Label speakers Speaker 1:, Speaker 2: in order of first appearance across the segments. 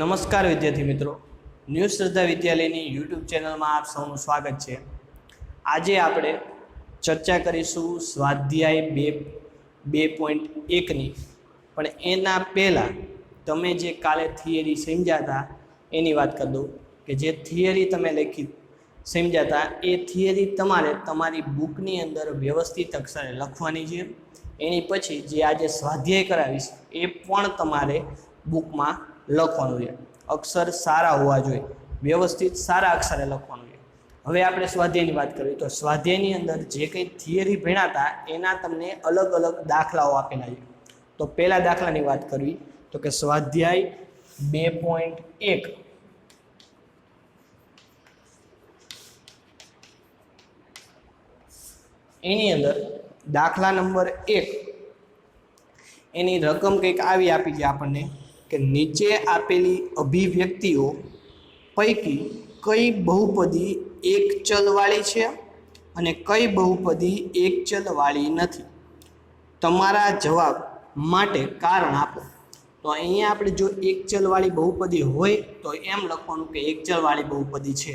Speaker 1: નમસ્કાર વિદ્યાર્થી મિત્રો, ન્યૂ શ્રદ્ધા વિદ્યાલયની યુટ્યુબ ચેનલમાં આપ સૌનું સ્વાગત છે। આજે આપણે ચર્ચા કરીશું સ્વાધ્યાય 2.1ની, પણ એના પહેલાં તમે જે કાલે થિયરી સમજ્યા હતા એની વાત કરી દઉં કે જે થિયરી તમે લખી સમજ્યા હતા એ થિયરી તમારે તમારી બુકની અંદર વ્યવસ્થિત અક્ષરે લખવાની છે। એની પછી જે આજે સ્વાધ્યાય કરાવીશ એ પણ તમારે બુકમાં લખવાનું છે। અક્ષર સારા હોવા જોઈએ, વ્યવસ્થિત સારા અક્ષરે લખવાનું છે। હવે આપણે સ્વાધ્યાયની વાત કરીએ તો સ્વાધ્યાયની અંદર જે કંઈ થિયરી ભણ્યા હતા એના તમને અલગ અલગ દાખલાઓ આપેલા છે। તો પહેલા દાખલાની વાત કરવી તો કે સ્વાધ્યાય 2.1 એની અંદર દાખલા નંબર 1 એની રકમ કંઈક આવી આપી છે આપણને કે નીચે આપેલી અભિવ્યક્તિઓ પૈકી કઈ બહુપદી એક ચલવાળી છે અને કઈ બહુપદી એક ચલવાળી નથી, તમારા જવાબ માટે કારણ આપો। તો અહીંયા આપણે જો એક ચલવાળી બહુપદી હોય તો એમ લખવાનું કે એક ચલવાળી બહુપદી છે,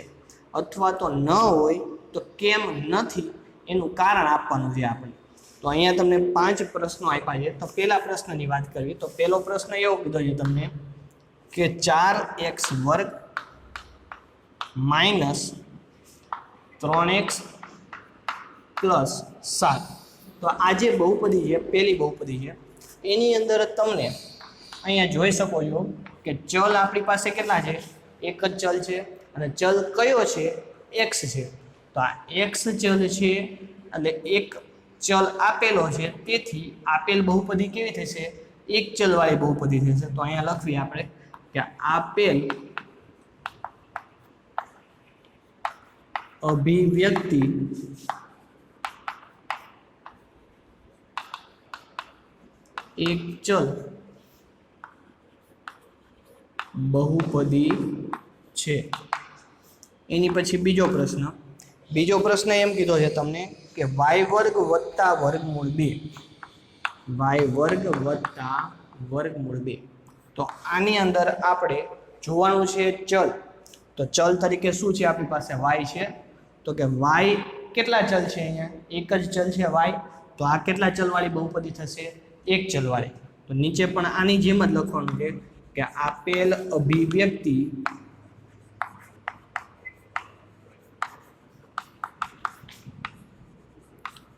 Speaker 1: અથવા તો ન હોય તો કેમ નથી એનું કારણ આપવાનું છે આપણે। તો અહીંયા તમને 5 પ્રશ્નો આપ્યા છે। તો પહેલા પ્રશ્નની વાત કરવી તો પહેલો પ્રશ્ન એવો કીધો છે તમને કે 4x વર્ગ માઇનસ 3x પ્લસ 7। તો આ જે બહુપદી છે પહેલી બહુપદી છે એની અંદર તમને અહીંયા જોઈ શકો છો કે ચલ આપણી પાસે કેટલા છે, એક જ ચલ છે અને ચલ કયો છે, x છે। તો આ x ચલ છે એટલે એક ચલ આપેલો છે, તેથી આપેલ બહુપદી કેવી થશે, એક ચલવાળી બહુપદી થશે। તો અહીંયા લખવી આપણે કે આપેલ અભિવ્યક્તિ એક ચલ બહુપદી છે। એની પછી બીજો પ્રશ્ન એમ કીધો છે તમને કે y વર્ગ વત્તા વર્ગમૂળ 2, y વર્ગ વત્તા વર્ગમૂળ 2। તો આની અંદર આપણે જોવાનું છે ચલ। તો ચલ તરીકે શું છે આપણી પાસે y છે, તો કે y કેટલા ચલ છે, અહીંયા એક જ ચલ છે y। તો આ કેટલા ચલવાળી બહુપદી થશે, એક ચલવાળી। તો નીચે પણ આની જેમ જ લખવાનું છે કે આપેલ અભિવ્યક્તિ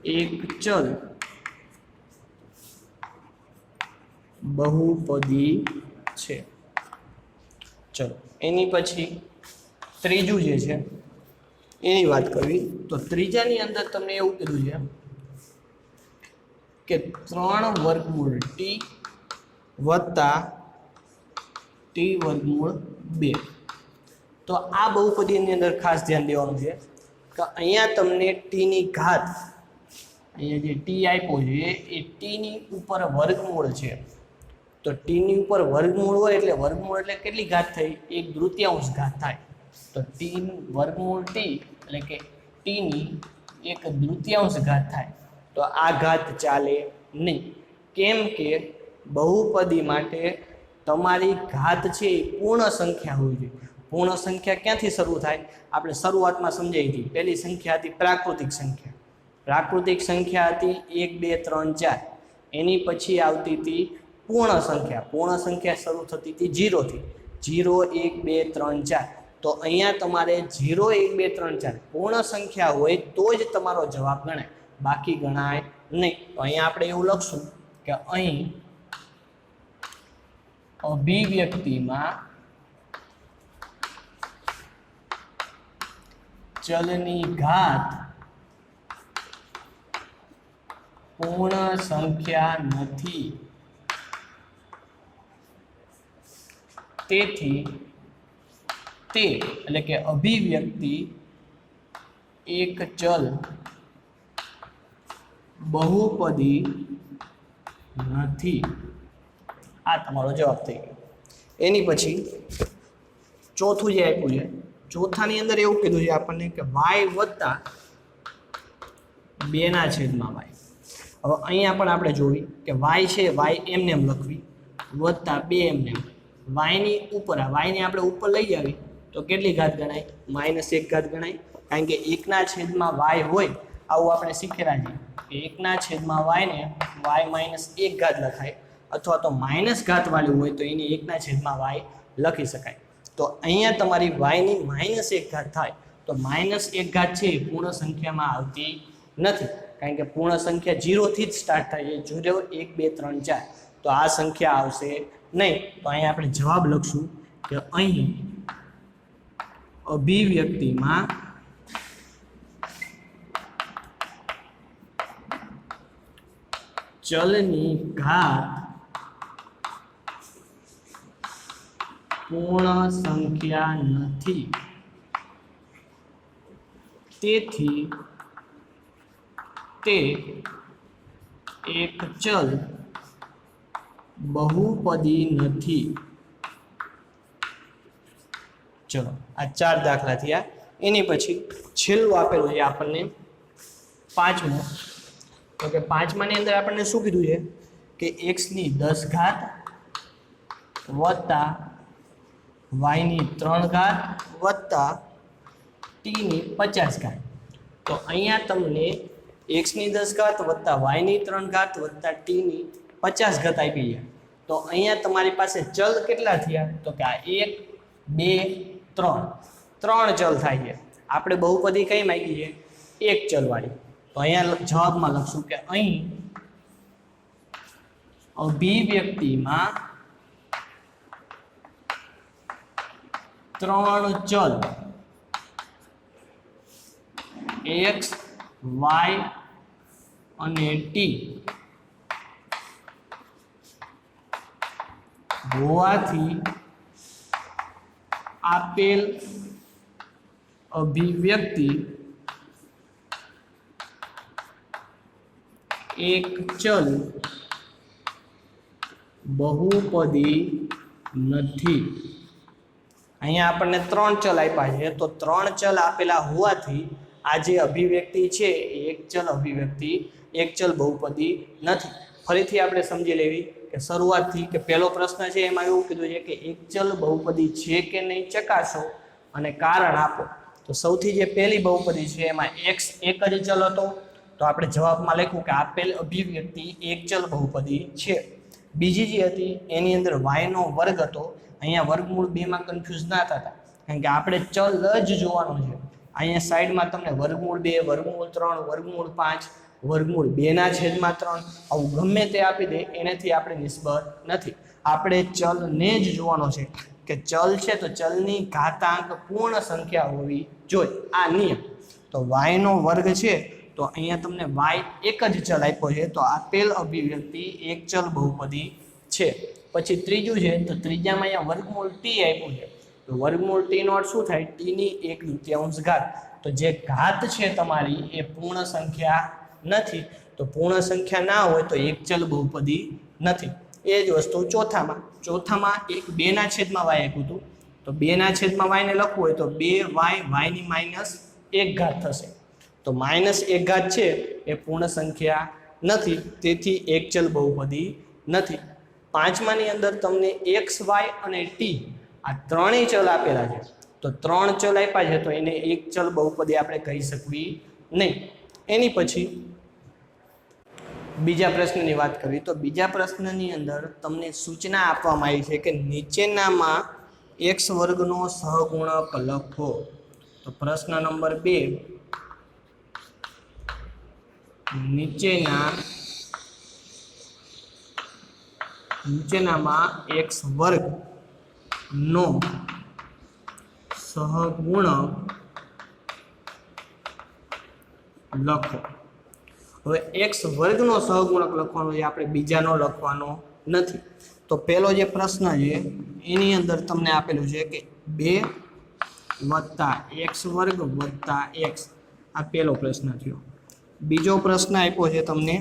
Speaker 1: એક ચલ બહુપદી છે। ચલો એની પછી ત્રીજું જે છે એની વાત કરવી તો ત્રીજાની અંદર તમને એવું કીધું છે કે 3 વર્ગમૂળ t વત્તા t વર્ગમૂળ 2। તો આ બહુપદીની અંદર ખાસ ધ્યાન દેવાનું છે કે અહીંયા તમને t ની ઘાત, અહીંયા જે t આપ્યો છે એ t ની ઉપર વર્ગમૂળ છે। તો t ની ઉપર વર્ગમૂળ હોય એટલે વર્ગમૂળ એટલે કેટલી ઘાત થઈ, 1/3 ઘાત થાય। તો t વર્ગમૂળ t એટલે કે t ની 1/3 ઘાત થાય। તો આ ઘાત ચાલે નહીં, કેમ કે બહુપદી માટે તમારી ઘાત છે એ પૂર્ણ સંખ્યા હોવી જોઈએ। પૂર્ણ સંખ્યા ક્યાંથી શરૂ થાય, આપણે શરૂઆતમાં સમજાવી હતી, પહેલી સંખ્યા હતી પ્રાકૃતિક સંખ્યા। પ્રાકૃતિક સંખ્યા હતી 1 2 3 4, એની પછી આવતી હતી પૂર્ણ સંખ્યા। પૂર્ણ સંખ્યા શરૂ થતી હતી 0 થી, 0 1 2 3 4। તો અહીંયા તમારે 0 1 2 3 4 પૂર્ણ સંખ્યા હોય તો જ તમારો જવાબ ગણાય, બાકી ગણાય નહીં। તો અહીંયા આપણે એવું લખશું કે અહીં અભિવ્યક્તિમાં ચલની ઘાત પૂર્ણ સંખ્યા નથી, તેથી તે એટલે કે અભિવ્યક્તિ એક ચલ બહુપદી નથી। આ તમારો જવાબ થઈ ગયો। એની પછી ચોથું જે આપ્યું છે, ચોથાની અંદર એવું કીધું છે આપણને કે y વત્તા 2/y। હવે અહીંયા પણ આપણે જોવી કે y છે, y એમને એમ લખવી, વત્તા 2 એમને એમ, વાયની ઉપર વાયને આપણે ઉપર લઈ આવી તો કેટલી ઘાત ગણાય? -1 ઘાત ગણાય, કારણ કે 1/વાય હોય આવું આપણે શીખેલા છીએ કે 1/વાયને y-1 ઘાત લખાય, અથવા તો માઇનસ ઘાત વાળું હોય તો એને 1/વાય લખી શકાય. તો અહીંયા તમારી વાયની -1 ઘાત થાય તો -1 ઘાત છે એ પૂર્ણ સંખ્યામાં આવતી નથી, કારણ કે પૂર્ણ સંખ્યા 0 થી જ સ્ટાર્ટ થાય છે, 0 1 2 3 4. તો આ સંખ્યા આવશે નહીં. તો અહીંયા આપણે જવાબ લખશું કે અહીં અભિવ્યક્તિમાં ચલની ઘાત પૂર્ણ સંખ્યા નથી, તેથી તે એક ચલ બહુપદી નથી. ચલો આ 4 દાખલા થયા. એની પછી છેલ્લું આપેલું છે આપણને 5મું. તો કે 5માની અંદર આપણને શું કીધું છે કે x-ની 10 ઘાત વત્તા y-ની 3 ઘાત વત્તા t-ની 50 ઘાત. તો અહીંયા તમને x-ની 10 ઘાત વત્તા y-ની 3 ઘાત વત્તા t-ની 50 ઘાત આપી છે. તો અહીંયા તમારી પાસે ચલ કેટલા થયા? તો કે આ 1 2 3 ચલ થાય છે. આપણે બહુપદી કઈ માંગી છે? એક ચલ વાળી. તો અહીંયા જવાબમાં લખશું કે અહીં અભિવ્યક્તિમાં 3 ચલ x y અને t હોવાથી આપેલ અભિવ્યક્તિ એક ચલ બહુપદી નથી. અહીંયા આપણને 3 ચલ આપ્યા છે, તો 3 ચલ આપેલા હોવાથી આ જે અભિવ્યક્તિ છે એ એક ચલ અભિવ્યક્તિ, એક ચલ બહુપદી નથી. ફરીથી આપણે સમજી લેવી કે શરૂઆતથી કે પહેલો પ્રશ્ન છે એમાં એવું કીધું છે કે એક ચલ બહુપદી છે કે નહીં ચકાસો અને કારણ આપો. તો સૌથી જે પહેલી બહુપદી છે એમાં x એક જ ચલ હતો, તો આપણે જવાબમાં લખ્યું કે આપેલ અભિવ્યક્તિ એક ચલ બહુપદી છે. બીજી જે હતી એની અંદર y નો વર્ગ હતો. અહીંયા વર્ગમૂળ 2માં કન્ફ્યુઝ ના થતા, કારણ કે આપણે ચલ જ જોવાનું છે. અહીંયા સાઈડમાં તમને વર્ગમૂળ 2 વર્ગમૂળ 3 વર્ગમૂળ 5 વર્ગમૂળ 2/3 આવું ગમે તે આપી દે એનાથી આપણે નિસ્બત નથી. આપણે ચલને જ જોવાનો છે કે ચલ છે તો ચલની ઘાતાંક પૂર્ણ સંખ્યા હોવી જોઈએ, આ નિયમ. તો y નો વર્ગ છે તો અહીંયા તમને y એક જ ચલ આપ્યો છે, તો આપેલ અભિવ્યક્તિ એક ચલ બહુપદી છે. પછી ત્રીજું છે તો ત્રીજામાં અહીંયા વર્ગમૂળ t આપ્યું છે, તો વર્ગમૂળ t નો અર્થ શું થાય? t ની 1/3 ઘાત. તો જે ઘાત છે તમારી એ પૂર્ણ સંખ્યા નથી, તો પૂર્ણ સંખ્યા ના હોય તો એક ચલ બહુપદી નથી. એ જ વસ્તુ ચોથામાં 2/y આપ્યું હતું, તો 2/y ને લખવું હોય તો 2y y-ની -1 ઘાત થશે. તો -1 ઘાત છે એ પૂર્ણ સંખ્યા નથી, તેથી એક ચલ બહુપદી નથી. 5માની અંદર તમને x y અને t આ ત્રણેય ચલ આપેલા છે, તો 3 ચલ આપ્યા છે તો એને એક ચલ બહુપદી આપણે કહી શકવી નહીં. એની પછી બીજા પ્રશ્નની વાત કરવી તો બીજા પ્રશ્નની અંદર તમને સૂચના આપવામાં આવી છે કે નીચેનામાં x વર્ગનો સહગુણક લખો. તો પ્રશ્ન નંબર 2, નીચેનામાં x વર્ગનો સહગુણક લખો. હવે x વર્ગનો સહગુણક લખવાનો છે, આપણે બીજાનો લખવાનો નથી. તો પહેલો જે પ્રશ્ન છે એની અંદર તમને આપેલું છે કે 2 + x વર્ગ + x, આ પહેલો પ્રશ્ન થયો. બીજો પ્રશ્ન આપ્યો છે તમને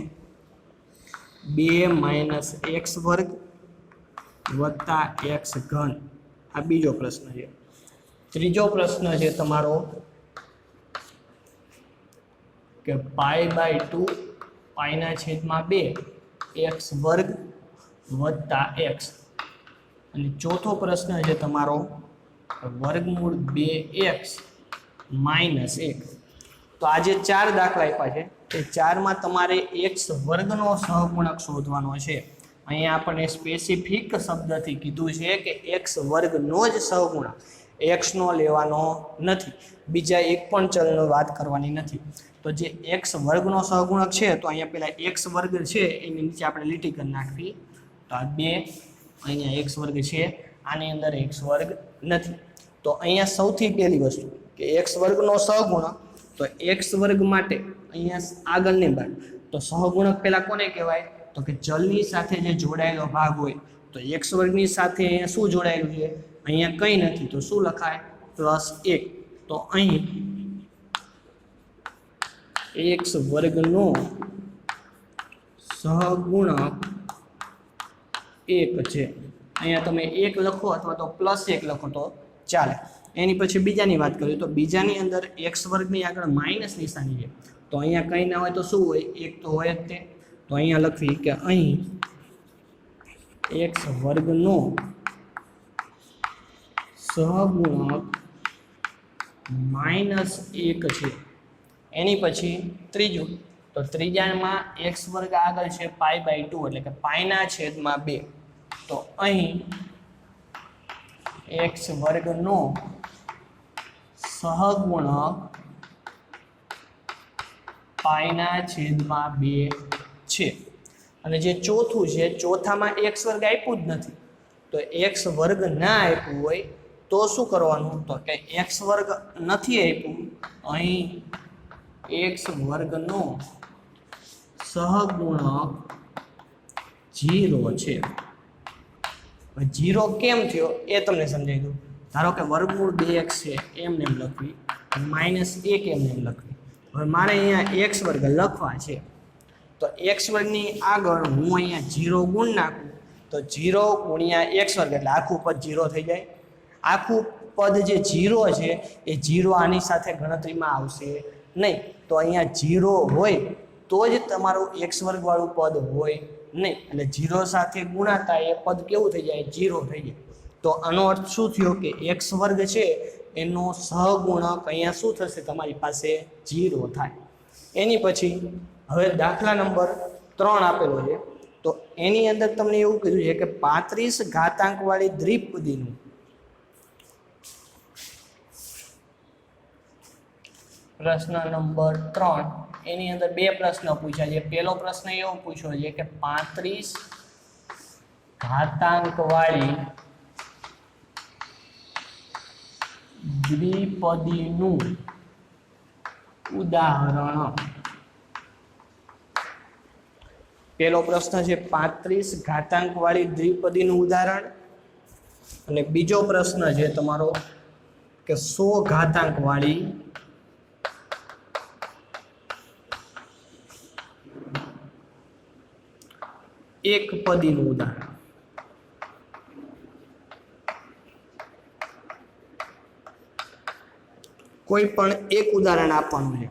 Speaker 1: 2 - x વર્ગ + x ઘન, આ બીજો પ્રશ્ન છે. ત્રીજો પ્રશ્ન છે તમારો કે π/2 π/2 x વર્ગ + x, અને ચોથો પ્રશ્ન છે તમારો વર્ગમૂળ 2x માઇનસ 1. તો આજે 4 દાખલા આપ્યા છે તે 4માં તમારે x વર્ગનો સહગુણક શોધવાનો છે. અહીંયા આપણને સ્પેસિફિક શબ્દથી કીધું છે કે x વર્ગનો જ સહગુણક, x નો લેવાનો નથી, બીજા એક પણ ચલનો વાત કરવાની નથી. તો જે x વર્ગનો સહગુણક છે તો અહીંયા પેલા x વર્ગ છે એની નીચે આપણે લીટી કરી નાખવી. તો આ 2 અહીંયા x વર્ગ છે, આની અંદર x વર્ગ નથી. તો અહીંયા સૌથી પહેલી વસ્તુ કે x વર્ગનો સહગુણક, તો x વર્ગ માટે અહીંયા આગળની બાજુ તો સહગુણક પહેલા કોને કહેવાય? તો કે ચલની સાથે જે જોડાયેલો ભાગ હોય. તો x વર્ગની સાથે અહીંયા શું જોડાયેલું છે? અહીંયા કંઈ નથી, તો શું લખાય? +1. તો અહીં x વર્ગનો સહગુણક 1 છે. અહીંયા તમે 1 લખો અથવા તો +1 લખો તો ચાલે. એની પછી બીજાની વાત કરીએ તો બીજાની અંદર x વર્ગની આગળ માઇનસ નિશાની છે. તો અહીંયા કંઈ ના હોય તો શું હોય? 1 તો હોય જ તે. તો અહીંયા લખવી કે અહીં x વર્ગનો સહગુણક -1 છે. એની પછી ત્રીજું, તો ત્રીજામાં x વર્ગ આગળ છે π/2 એટલે કે π/2. તો અહીં x વર્ગનો સહગુણક π/2 છે. અને જે ચોથું છે, ચોથામાં x વર્ગ આપ્યું જ નથી. તો x વર્ગ ના આપ્યું હોય તો શું કરવાનું? તો કે x વર્ગ નથી આપ્યું, અહીં x વર્ગનો સહગુણક 0 છે. 0 કેમ થયો એ તમને સમજાવી દઉં. ધારો કે વર્ગમૂળ 2x છે એમને એમ લખવી, -1 એમને એમ લખવી. હવે મારે અહીંયા x વર્ગ લખવા છે તો x વર્ગની આગળ હું અહીંયા 0 ગુણ નાખું તો 0 × x વર્ગ એટલે આખું પદ 0 થઈ જાય. આખું પદ જે 0 છે એ 0 આની સાથે ગણતરીમાં આવશે નહીં. તો અહીંયા 0 હોય તો જ તમારું x વર્ગ વાળું પદ હોય નહીં. એટલે 0 સાથે ગુણાતા એ પદ કેવું થઈ જાય? 0 થઈ જાય. તો આનો અર્થ શું થયો કે x વર્ગ છે એનો સહગુણક અહીંયા શું થશે? તમારી પાસે 0 થાય. એની પછી હવે દાખલા નંબર 3 આપેલો છે. તો એની અંદર તમને એવું કીધું છે કે 35 ઘાતાંક વાળી દ્વિપદીનું પ્રશ્ન નંબર 3 એની અંદર 2 પ્રશ્ન પૂછ્યા છે. પહેલો પ્રશ્ન એવો પૂછ્યો છે કે 35 ઘાતાંક વાળી દ્વિપદીનું ઉદાહરણ. પહેલો પ્રશ્ન છે 35 ઘાતાંક વાળી દ્વિપદીનું ઉદાહરણ, અને બીજો પ્રશ્ન છે તમારો કે 100 ઘાતાંક વાળી એક પદીનું ઉદાહરણ. કોઈ પણ એક ઉદાહરણ આપવાનું છે.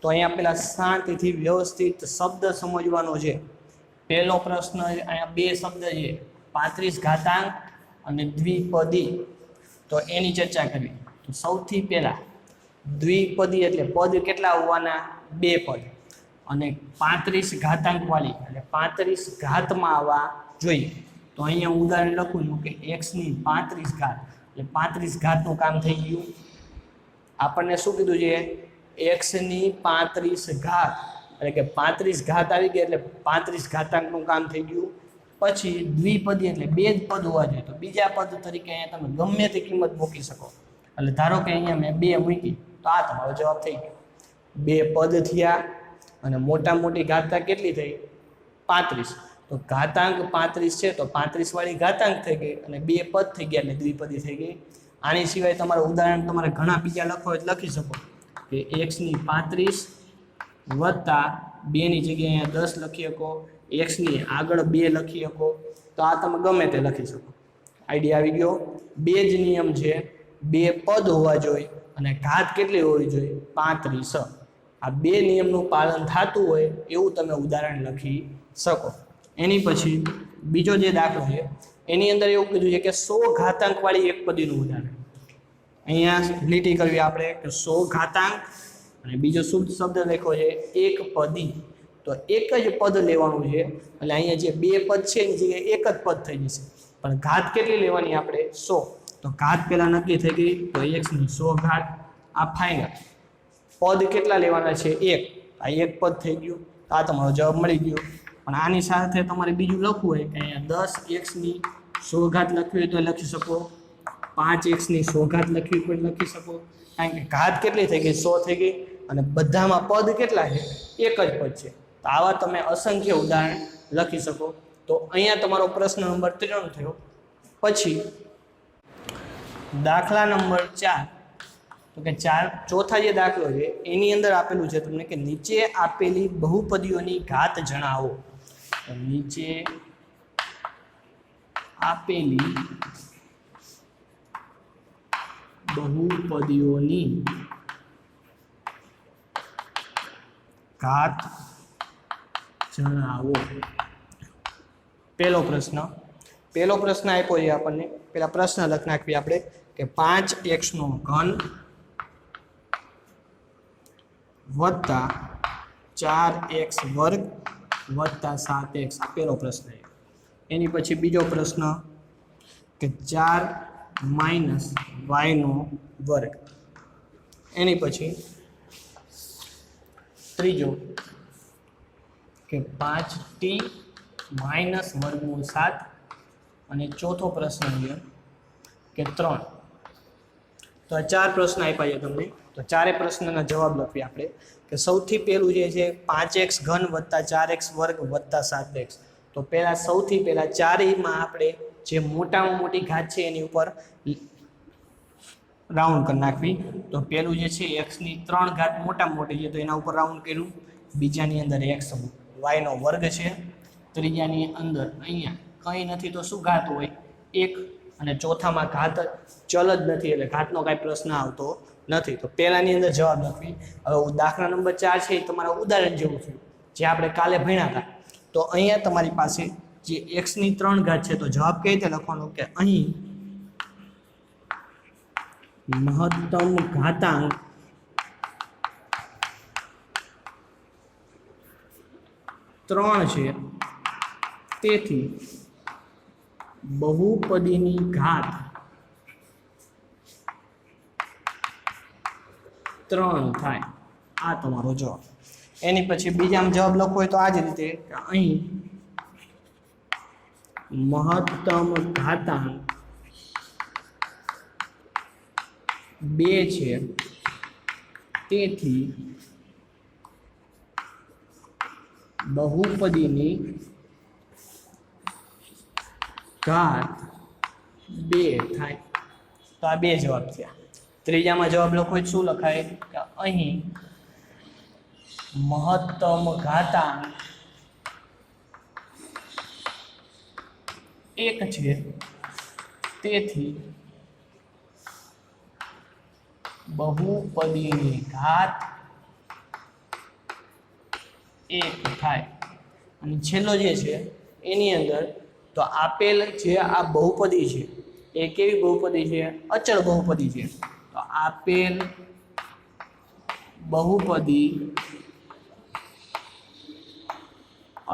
Speaker 1: તો અહીંયા પેલા શાંતિથી વ્યવસ્થિત શબ્દ સમજવાનો છે. પહેલો પ્રશ્ન અહીંયા 2 શબ્દ છે, 35 ઘાતાંક અને દ્વિપદી. તો એની ચર્ચા કરવી. તો સૌથી પહેલા દ્વિપદી એટલે પદ કેટલા હોવાના? 2 પદ. અને 35 ઘાતાંક વાળી એટલે 35 ઘાતમાં આવવા જોઈએ. તો અહીંયા ઉદાહરણ લખું છું કે x ની 35 ઘાત એટલે 35 ઘાતનું કામ થઈ ગયું. આપણને શું કીધું છે? x ની 35 ઘાત એટલે કે 35 ઘાત આવી ગઈ એટલે 35 ઘાતાંકનું કામ થઈ ગયું. પછી દ્વિપદી એટલે 2 જ પદ હોવા જોઈએ. તો બીજા પદ તરીકે અહીંયા તમે ગમે તે કિંમત મૂકી શકો. એટલે ધારો કે અહીંયા મેં 2 મૂકી તો આ તમારો જવાબ થઈ ગયો. 2 પદ થયા અને મોટા મોટી ઘાતાંક કેટલી થઈ? 35. તો ઘાતાંક 35 છે તો 35 વાળી ઘાતાંક થઈ ગઈ અને 2 પદ થઈ ગયા એટલે દ્વિપદી થઈ ગઈ. આની સિવાય તમારું ઉદાહરણ તમારે ઘણા બીજા લખો એટલે લખી શકો કે x ની 35 વત્તા 2 ની જગ્યાએ અહીંયા 10 લખી શકો, x ની આગળ 2 લખી શકો. તો આ તમે ગમે તે લખી શકો. આઈડિયા આવી ગયો? 2 જ નિયમ છે, 2 પદ હોવા જોઈએ અને ઘાત કેટલી હોવી જોઈએ? 35. આ 2 નિયમનું પાલન થતું હોય એવું તમે ઉદાહરણ લખી શકો. એની પછી બીજો જે દાખલો છે એની અંદર એવું કીધું છે કે 100 ઘાતાંકવાળી એકપદીનું ઉદાહરણ. અહીંયા લીટી કરવી આપણે કે 100 ઘાતાંક અને બીજો શુદ્ધ શબ્દ લખ્યો છે એકપદી. તો એક જ પદ લેવાનું છે એટલે અહીંયા જે બે પદ છે એની જગ્યાએ એક જ પદ થઈ જશે. પણ ઘાત કેટલી લેવાની આપણે 100. તો ઘાત પહેલા નક્કી થઈ ગઈ તો x ની 100 ઘાત આ ફાઇનલ. પદ કેટલા લેવાના છે 1. આ એક પદ થઈ ગયું. આ તમારો જવાબ મળી ગયો. પણ આની સાથે તમારે બીજું લખવું હોય કે અહીંયા 10x ની 100 ઘાત લખવી હોય તો લખી શકો, 5x ની 100 ઘાત લખવી હોય લખી શકો. કારણ કે ઘાત કેટલી થઈ ગઈ 100 થઈ ગઈ અને બધામાં પદ કેટલા છે એક જ પદ છે. તો આવા તમે અસંખ્ય ઉદાહરણ લખી શકો. તો અહીંયા તમારો પ્રશ્ન નંબર 3 થયો. પછી દાખલા નંબર 4. તો કે ચોથા જે દાખલો છે એની અંદર આપેલું છે તમને કે નીચે આપેલી બહુપદીઓની ઘાત જણાવો. તો નીચે આપેલી બહુપદીઓની ઘાત જણાવો. પહેલો પ્રશ્ન આપ્યો છે આપણને. પેલા પ્રશ્ન લખ નાખવી આપણે કે 5x નો ઘન વત્તા 4x વર્ગ વત્તા 7x. આ પહેલો પ્રશ્ન. એની પછી બીજો પ્રશ્ન કે 4 માઇનસ y નો વર્ગ. એની પછી ત્રીજો કે 5t માઇનસ વર્ગમૂળ 7. અને ચોથો પ્રશ્ન છે કે 3. તો આ 4 પ્રશ્ન આપ્યા છે તમને. તો ચારે પ્રશ્નના જવાબ લખીએ આપણે કે સૌથી પહેલું જે છે 5x ઘન વત્તા 4x વર્ગ વત્તા 7x. તો સૌથી પહેલા ચારેયમાં આપણે જે મોટામાં મોટી ઘાત છે એની ઉપર રાઉન્ડ કરી નાખવી. તો પહેલું જે છે x ની 3 ઘાત મોટામાં મોટી છે તો એના ઉપર રાઉન્ડ કર્યું. બીજાની અંદર x y નો વર્ગ છે. ત્રીજાની અંદર અહીંયા કંઈ નથી તો શું ઘાત હોય 1. અને ચોથામાં ઘાત ચલ જ નથી એટલે ઘાતનો કાંઈ પ્રશ્ન આવતો નથી. તો પહેલાની અંદર જવાબ લખવી. હવે દાખલા નંબર 4 છે એ તમારા ઉદાહરણ જેવું છે જે આપણે કાલે ભણ્યા હતા. તો અહીંયા તમારી પાસે જે x ની 3 ઘાત છે તો જવાબ કઈ રીતે લખવાનો કે અહીં મહત્તમ ઘાતાંક ત્રણ છે તેથી બહુપદીની ઘાત 3 થાય. આ તમારો જવાબ. એની પછી બીજામાં જવાબ લખવો હોય તો આ જ રીતે કે અહીં મહત્તમ ઘાતાંક 2 છે તેથી બહુપદીની ઘાત 2 થાય. તો આ 2 જવાબ થયા. ત્રીજામાં જવાબ લખો શું લખાય કે અહીં મહત્તમ ઘાતાંક 1 છે તેથી બહુપદીની ઘાત 1 થાય. અને છેલ્લો જે છે એની અંદર તો આપેલ જે આ બહુપદી છે એ કેવી બહુપદી છે? અચળ બહુપદી છે. તો આપેલ બહુપદી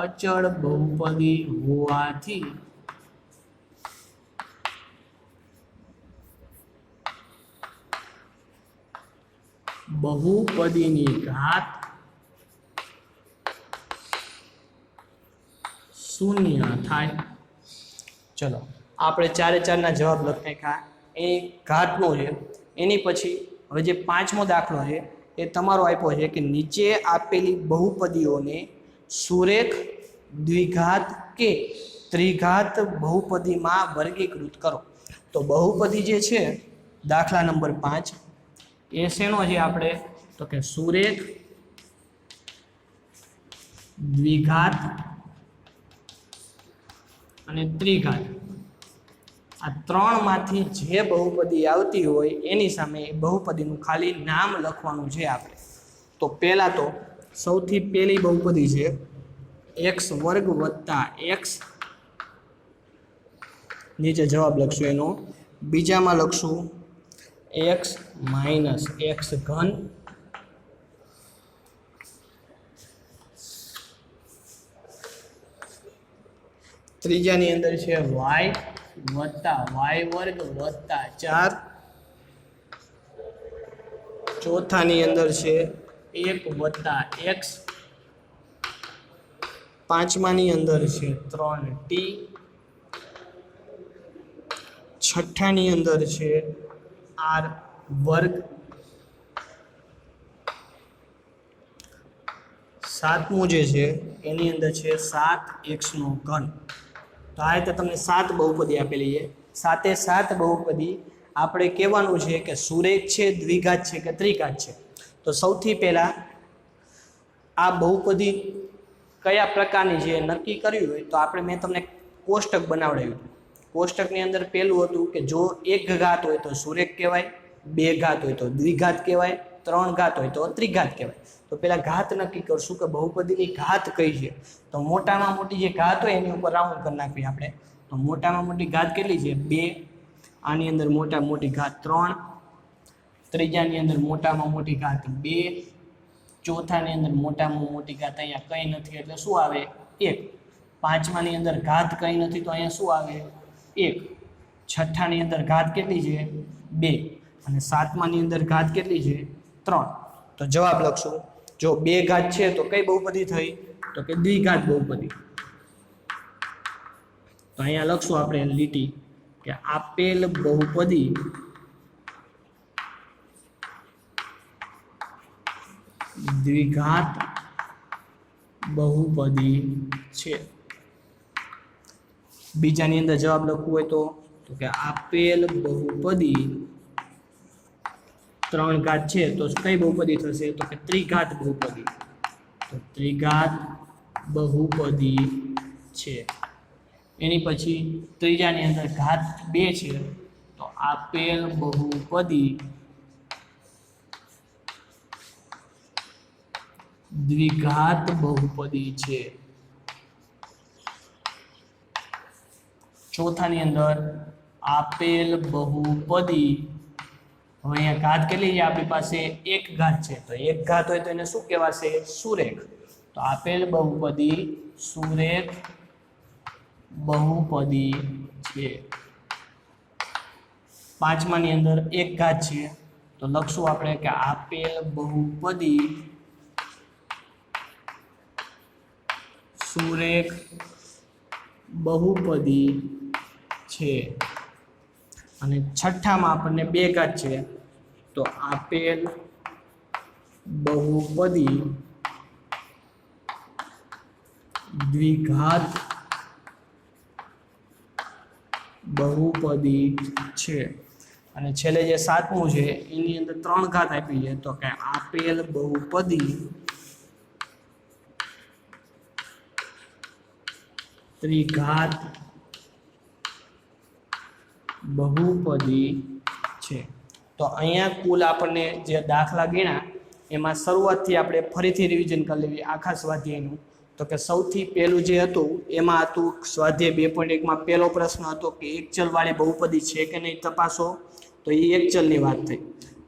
Speaker 1: અચળ બહુપદી હોવાથી બહુપદીની ઘાત 0 થાય. ચલો આપણે ચારે ચારના જવાબ લખી નાખ્યા. એ ઘાતનો છે. એની પછી હવે જે 5મો દાખલો છે એ તમારો આપ્યો છે કે નીચે આપેલી બહુપદીઓને સુરેખ દ્વિઘાત કે ત્રિઘાત બહુપદીમાં વર્ગીકૃત કરો. તો બહુપદી જે છે દાખલા નંબર 5 એ શેનો છે આપણે તો કે સુરેખ દ્વિઘાત અને ત્રિઘાત. આ ત્રણમાંથી જે બહુપદી આવતી હોય એની સામે બહુપદીનું ખાલી નામ લખવાનું છે આપણે. તો પહેલા તો સૌથી પહેલી બહુપદી છે x વર્ગ વત્તા x નીચે જવાબ લખશું એનો. બીજામાં લખશું x માઇનસ x ઘન ત્રીજાની અંદર છે y વત્તા y વર્ગ વત્તા 4. ચોથાની અંદર છે 1 વત્તા x. પાંચમાની અંદર છે 3t. છઠ્ઠાની અંદર છે r વર્ગ. સાતમું જે છે એની અંદર છે 7x નો ઘન. તો આ રીતે તમને 7 બહુપદી આપેલી છે. 7 બહુપદી આપણે કહેવાનું છે કે સુરેખ છે, દ્વિઘાત છે કે ત્રિઘાત છે. તો સૌથી પહેલા આ બહુપદી કયા પ્રકારની છે નક્કી કર્યું હોય તો આપણે મેં તમને કોષ્ટક બનાવડાવ્યું. કોષ્ટકની અંદર પહેલું હતું કે જો એક ઘાત હોય તો સુરેખ કહેવાય, બે ઘાત હોય તો દ્વિઘાત કહેવાય, ત્રણ ઘાત હોય તો ત્રિઘાત કહેવાય. તો પહેલા ઘાત નક્કી કરશું કે બહુપદીની ઘાત કઈ છે. તો મોટામાં મોટી જે ઘાત હોય એની ઉપર રાઉન્ડ કરી નાખવી આપણે. તો મોટામાં મોટી ઘાત કેટલી છે? 2. આની અંદર મોટામાં મોટી ઘાત 3. ત્રીજાની અંદર મોટામાં મોટી ઘાત 2. ચોથાની અંદર મોટામાં મોટી ઘાત અહીંયા કંઈ નથી એટલે શું આવે? 1. પાંચમાની અંદર ઘાત કંઈ નથી તો અહીંયા શું આવે? 1. છઠ્ઠાની અંદર ઘાત કેટલી છે? 2. અને સાતમાની અંદર ઘાત કેટલી છે? 3. તો જવાબ લખશું. જો 2 ઘાત છે તો કઈ બહુપદી થઈ? તો કે દ્વિઘાત બહુપદી. તો અહીંયા લખશું આપણે લીટી કે આપેલ બહુપદી દ્વિઘાત બહુપદી છે. બીજાની અંદર જવાબ લખવું હોય તો કે આપેલ બહુપદી 3 ઘાત છે તો કઈ બહુપદી થશે? તો કે ત્રિઘાત બહુપદી. તો ત્રિઘાત બહુપદી છે. એની પછી ત્રીજાની અંદર ઘાત 2 છે તો આપેલ બહુપદી દ્વિઘાત બહુપદી છે. ચોથાની અંદર આપેલ બહુપદી, હવે અહીંયા ઘાત કેટલી છે આપણી પાસે? 1 ઘાત છે. તો 1 ઘાત હોય તો એને શું કહેવાશે? સુરેખ. તો આપેલ બહુપદી સુરેખ બહુપદી છે. પાંચમાની અંદર 1 ઘાત છે તો લખશું આપણે કે આપેલ બહુપદી સુરેખ બહુપદી છે. અને છઠ્ઠામાં આપણને 2 ઘાત છે તો આપેલ બહુપદી દ્વિઘાત બહુપદી છે. અને છેલ્લે જે સાતમું છે એની અંદર 3 ઘાત આપી છે તો કે આપેલ બહુપદી ત્રિઘાત બહુપદી છે. તો અહીંયા કુલ આપણને જે દાખલા ગણ્યા એમાં શરૂઆતથી આપણે ફરીથી રિવિઝન કરી લેવી આખા સ્વાધ્યાયનું. તો કે સૌથી પહેલું જે હતું એમાં હતું સ્વાધ્યાય 2.1માં પહેલો પ્રશ્ન હતો કે એક ચલવાળી બહુપદી છે કે નહીં તપાસો. તો એ એક ચલની વાત થઈ.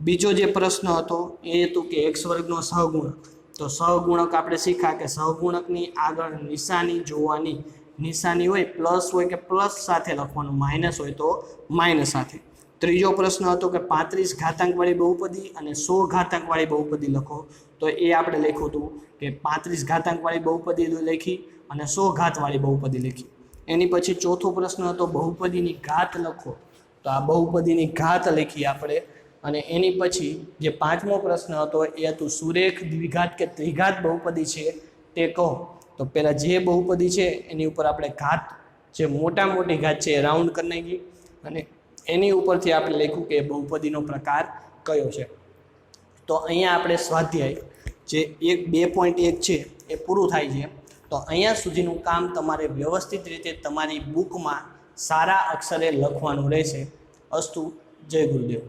Speaker 1: બીજો જે પ્રશ્ન હતો એ હતું કે x વર્ગનો સહગુણક. તો સહગુણક આપણે શીખ્યા કે સહગુણકની આગળ નિશાની જોવાની. નિશાની હોય પ્લસ હોય કે પ્લસ સાથે લખવાનું, માઇનસ હોય તો માઇનસ સાથે. ત્રીજો પ્રશ્ન હતો કે 35 ઘાતાંકવાળી બહુપદી અને 100 ઘાતાંકવાળી બહુપદી લખો. તો એ આપણે લખ્યું હતું કે 35 ઘાતાંકવાળી બહુપદી લખી અને 100 ઘાતવાળી બહુપદી લખી. એની પછી ચોથો પ્રશ્ન હતો બહુપદીની ઘાત લખો. તો આ બહુપદીની ઘાત લખી આપણે. અને એની પછી જે પાંચમો પ્રશ્ન હતો એ હતું સુરેખ દ્વિઘાત કે ત્રિઘાત બહુપદી છે તે કહો. તો પહેલાં જે બહુપદી છે એની ઉપર આપણે ઘાત, જે મોટા મોટી ઘાત છે એ રાઉન્ડ કરી નાખી અને એની ઉપરથી આપણે લખ્યું કે બહુપદીનો પ્રકાર કયો છે. તો અહીંયા આપણે સ્વાધ્યાય જે 2.1 છે એ પૂરું થાય છે. તો અહીંયા સુધીનું કામ તમારે વ્યવસ્થિત રીતે તમારી બુકમાં સારા અક્ષરે લખવાનું રહેશે. અસ્તુ. જય ગુરુદેવ.